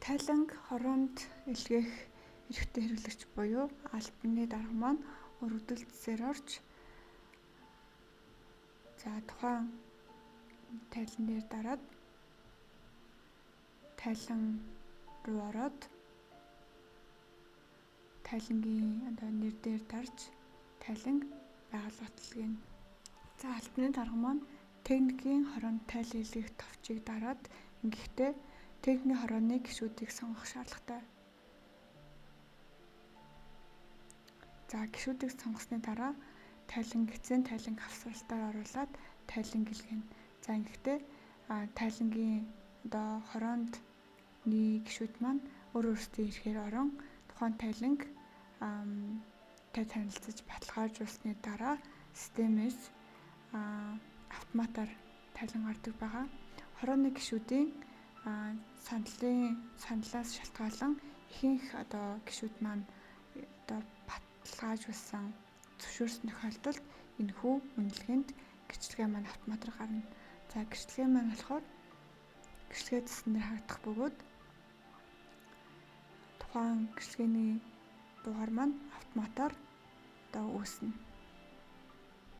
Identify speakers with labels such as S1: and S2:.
S1: Тайланг хороонд илгээх эрхтэй хэрэглэгч буюу албаны дарга маань өргөдөлтсээр орж тухайн тайлан дээр дараад тайлан руу ороод тайлангийн нэр дээр дарж тайланг байгууллагатлгийм. Албаны дарга маань техникийн хороонд тайлан илгээх товчийг дараад ингэхдээ техникийн хорооны гишүүдийг сонгох шаардлагатай. Гишүүдийг сонгосны дараа эцсийн тайланг авсралтаар оруулаад тайланг илгээнэ. Ингэхдээ тайлангийн хороонд гишүүд маань өөрсдөө ирэхээр орон тухайн тайланг танилцаж баталгаажуулсны дараа системээс автоматар тайлан гардаг байгаа. Хорооны гишүүдийн саналаас шалтгаалan ихэнх гишүүд маань баталгаажуулсан зөвшөөрсөн тохиолдолд энэхүү үнэлгээнд гишэлгээ маань автоматар гарна. Гишэлгээ маань болохоор гишэлгээ цэцэн дээр харагдах бөгөөд тухайн гишэлгээний дугаар маань автоматар үүснэ.